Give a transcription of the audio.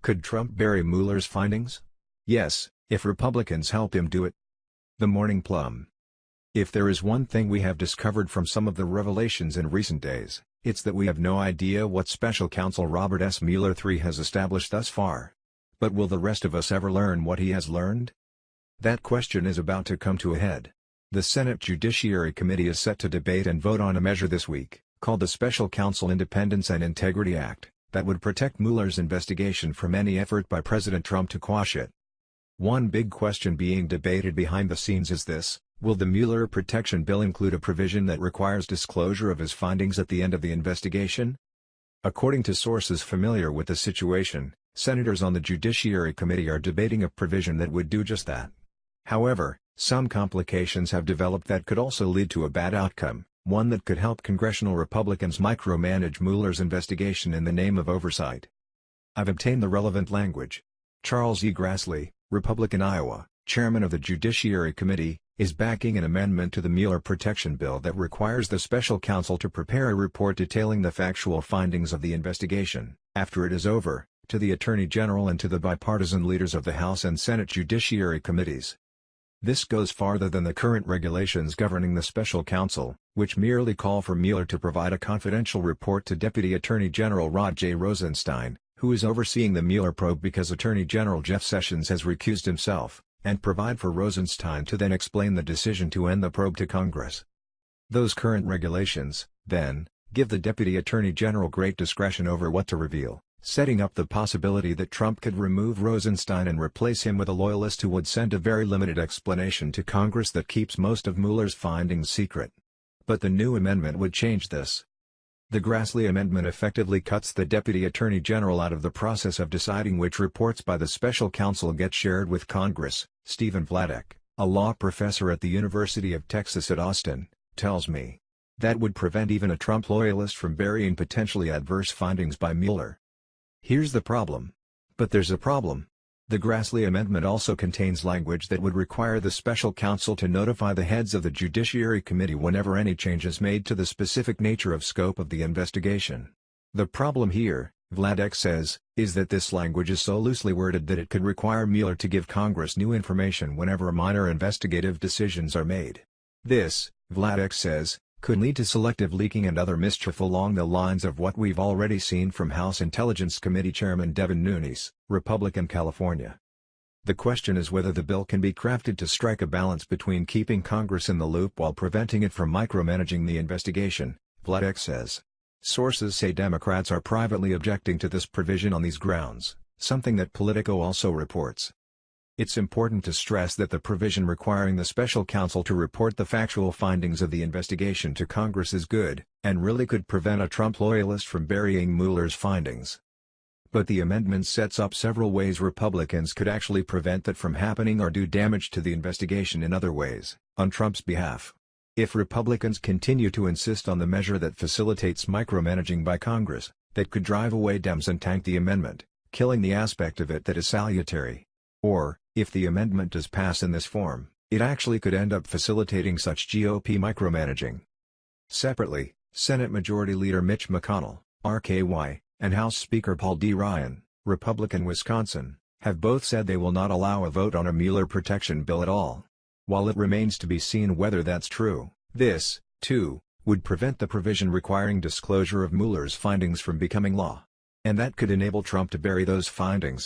Could Trump bury Mueller's findings? Yes, if Republicans help him do it. The Morning PLUM. If there is one thing we have discovered from some of the revelations in recent days, it's that we have no idea what Special Counsel Robert S. Mueller III has established thus far. But will the rest of us ever learn what he has learned? That question is about to come to a head. The Senate Judiciary Committee is set to debate and vote on a measure this week, called the Special Counsel Independence and Integrity Act, that would protect Mueller's investigation from any effort by President Trump to quash it. One big question being debated behind the scenes is this: will the Mueller protection bill include a provision that requires disclosure of his findings at the end of the investigation? According to sources familiar with the situation, senators on the Judiciary Committee are debating a provision that would do just that. However, some complications have developed that could also lead to a bad outcome, one that could help congressional Republicans micromanage Mueller's investigation in the name of oversight. I've obtained the relevant language. Charles E. Grassley, Republican Iowa, chairman of the Judiciary Committee, is backing an amendment to the Mueller protection bill that requires the special counsel to prepare a report detailing the factual findings of the investigation, after it is over, to the Attorney General and to the bipartisan leaders of the House and Senate Judiciary Committees. This goes farther than the current regulations governing the special counsel, which merely call for Mueller to provide a confidential report to Deputy Attorney General Rod J. Rosenstein, who is overseeing the Mueller probe because Attorney General Jeff Sessions has recused himself, and provide for Rosenstein to then explain the decision to end the probe to Congress. Those current regulations, then, give the Deputy Attorney General great discretion over what to reveal, setting up the possibility that Trump could remove Rosenstein and replace him with a loyalist who would send a very limited explanation to Congress that keeps most of Mueller's findings secret. But the new amendment would change this. The Grassley amendment effectively cuts the Deputy Attorney General out of the process of deciding which reports by the special counsel get shared with Congress. Stephen Vladek, a law professor at the University of Texas at Austin, tells me. That would prevent even a Trump loyalist from burying potentially adverse findings by Mueller. Here's the problem. But there's a problem. The Grassley amendment also contains language that would require the special counsel to notify the heads of the Judiciary Committee whenever any change is made to the specific nature of scope of the investigation. The problem here, Vladek says, is that this language is so loosely worded that it could require Mueller to give Congress new information whenever minor investigative decisions are made. This, Vladek says, could lead to selective leaking and other mischief along the lines of what we've already seen from House Intelligence Committee Chairman Devin Nunes, Republican California. The question is whether the bill can be crafted to strike a balance between keeping Congress in the loop while preventing it from micromanaging the investigation, Vladek says. Sources say Democrats are privately objecting to this provision on these grounds, something that Politico also reports. It's important to stress that the provision requiring the special counsel to report the factual findings of the investigation to Congress is good, and really could prevent a Trump loyalist from burying Mueller's findings. But the amendment sets up several ways Republicans could actually prevent that from happening or do damage to the investigation in other ways, on Trump's behalf. If Republicans continue to insist on the measure that facilitates micromanaging by Congress, that could drive away Dems and tank the amendment, killing the aspect of it that is salutary. Or, if the amendment does pass in this form, it actually could end up facilitating such GOP micromanaging. Separately, Senate Majority Leader Mitch McConnell, RKY, and House Speaker Paul D. Ryan, Republican Wisconsin, have both said they will not allow a vote on a Mueller protection bill at all. While it remains to be seen whether that's true, this, too, would prevent the provision requiring disclosure of Mueller's findings from becoming law. And that could enable Trump to bury those findings.